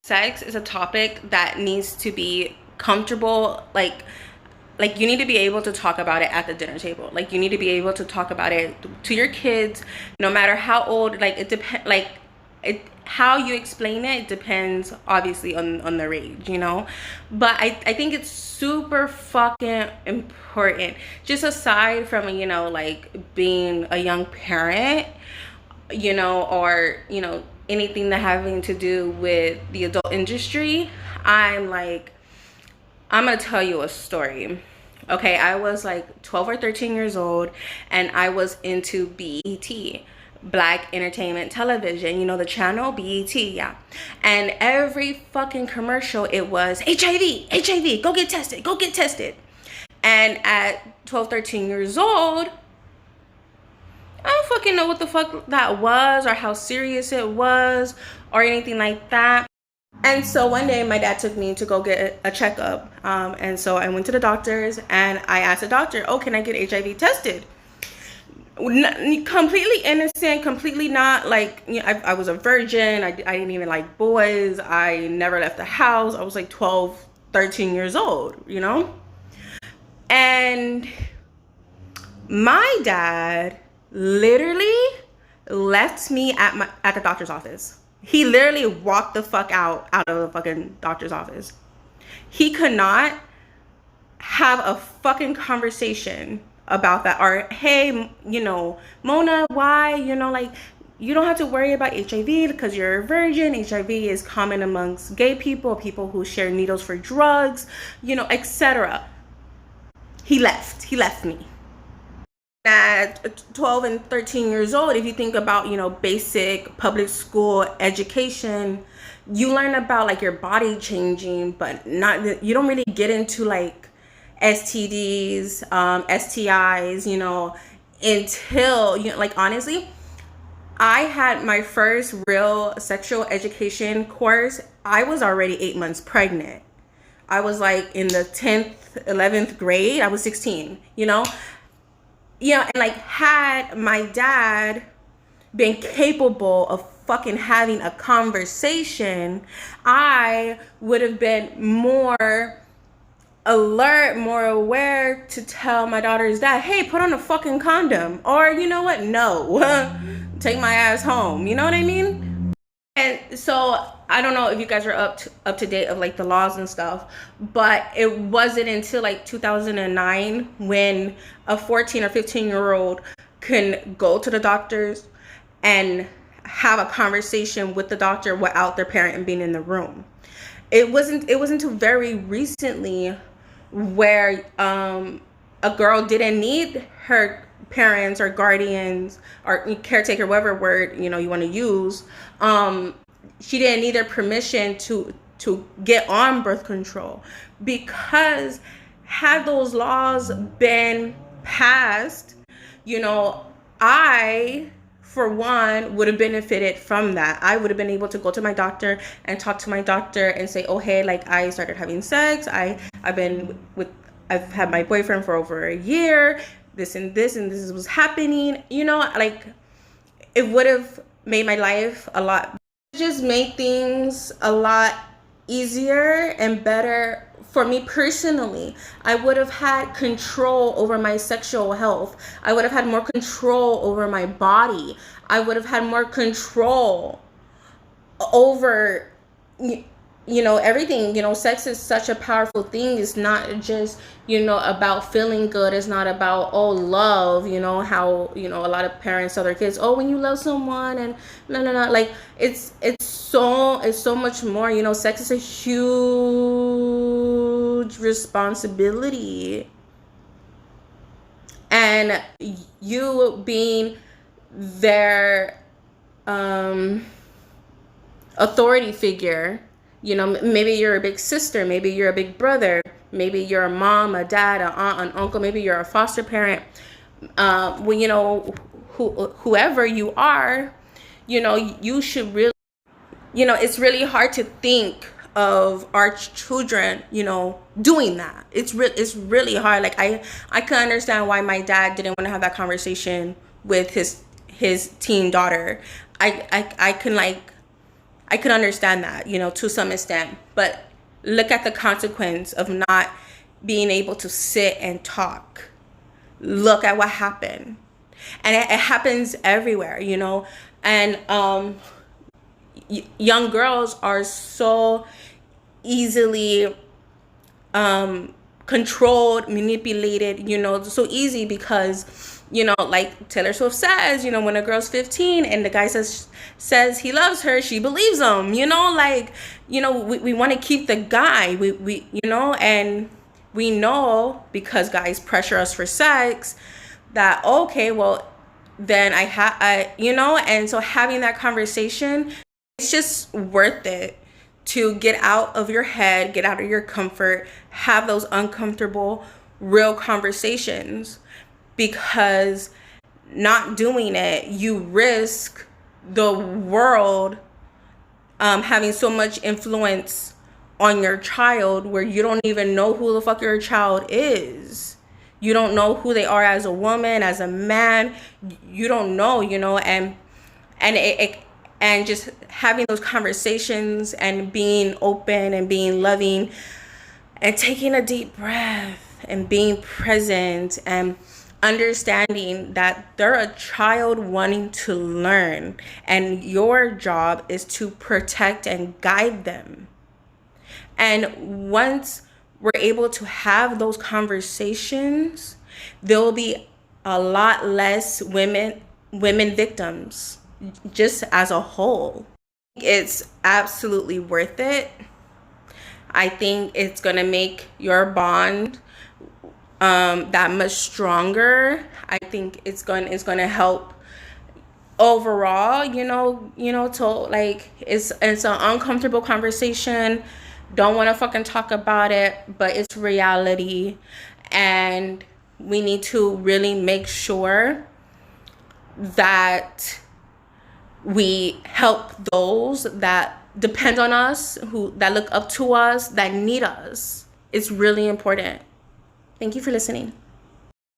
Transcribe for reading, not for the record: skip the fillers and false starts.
Sex is a topic that needs to be comfortable, like you need to be able to talk about it at the dinner table. Like you need to be able to talk about it to your kids, no matter how old. Like it depends, like it, how you explain it depends obviously on their age, you know. But I think it's super fucking important, just aside from, you know, like being a young parent, you know, or, you know, anything that having to do with the adult industry. I'm gonna tell you a story. Okay, I was like 12 or 13 years old, and I was into BET, Black Entertainment Television, you know, the channel BET, yeah. And every fucking commercial, it was HIV, HIV, go get tested, go get tested. And at 12, 13 years old, I don't fucking know what the fuck that was or how serious it was or anything like that. And so one day my dad took me to go get a checkup. And so I went to the doctors and I asked the doctor, oh, can I get HIV tested? Completely innocent, completely not like, you know, I was a virgin. I didn't even like boys. I never left the house. I was like 12, 13 years old, you know? And my dad literally left me at the doctor's office. He literally walked the fuck out of the fucking doctor's office. He could not have a fucking conversation about that. Or, hey, you know, Mona, why, you know, like, you don't have to worry about HIV because you're a virgin. HIV is common amongst gay people, people who share needles for drugs, you know, etc. He left me. At 12 and 13 years old, if you think about, you know, basic public school education, you learn about like your body changing, but not, you don't really get into like STDs, STIs, you know, until, you know, like honestly, I had my first real sexual education course. I was already 8 months pregnant. I was like in the 10th, 11th grade. I was 16, you know? Yeah, and like had my dad been capable of fucking having a conversation, I would have been more alert, more aware to tell my daughter's dad, hey, put on a fucking condom. Or you know what? No. Take my ass home. You know what I mean? And so I don't know if you guys are up to date of like the laws and stuff, but it wasn't until like 2009 when a 14 or 15-year-old can go to the doctors and have a conversation with the doctor without their parent being in the room. It wasn't until very recently where a girl didn't need her parents or guardians or caretaker, whatever word, you know, you want to use. She didn't need their permission to get on birth control, because had those laws been passed, you know, I, for one, would have benefited from that. I would have been able to go to my doctor and talk to my doctor and say, oh, hey, like I started having sex. I've had my boyfriend for over a year. This and this and this was happening. You know, like it would have made my life a lot, just made things a lot easier and better for me personally. I would have had control over my sexual health. I would have had more control over my body. I would have had more control over, you know, everything. You know, sex is such a powerful thing. It's not just, you know, about feeling good. It's not about, oh, love, you know, how, you know, a lot of parents tell their kids, oh, when you love someone, and no, like it's so much more. You know, sex is a huge responsibility, and you being their authority figure. You know, maybe you're a big sister, maybe you're a big brother, maybe you're a mom, a dad, an aunt, an uncle, maybe you're a foster parent. Well, you know, whoever you are, you know, you should really, you know, it's really hard to think of our children, you know, doing that. It's really hard. Like I can understand why my dad didn't want to have that conversation with his teen daughter. I I could understand that, you know, to some extent. But look at the consequence of not being able to sit and talk. Look at what happened. And it happens everywhere, you know. And young girls are so easily controlled, manipulated, you know, so easy because, you know, like Taylor Swift says, you know, when a girl's 15 and the guy says he loves her, she believes him, you know, like, you know, we want to keep the guy, we you know, and we know because guys pressure us for sex that, okay, well, then I you know, and so having that conversation, it's just worth it to get out of your head, get out of your comfort, have those uncomfortable, real conversations, because not doing it, you risk the world having so much influence on your child where you don't even know who the fuck your child is. You don't know who they are as a woman, as a man. You don't know, you know, and just having those conversations and being open and being loving and taking a deep breath and being present and understanding that they're a child wanting to learn, and your job is to protect and guide them. And once we're able to have those conversations, there will be a lot less women victims, just as a whole. It's absolutely worth it. I think it's gonna make your bond that much stronger. I think it's gonna help overall, you know, to like, it's an uncomfortable conversation. Don't want to fucking talk about it, but it's reality, and we need to really make sure that we help those that depend on us, that look up to us, that need us. It's really important. Thank you for listening.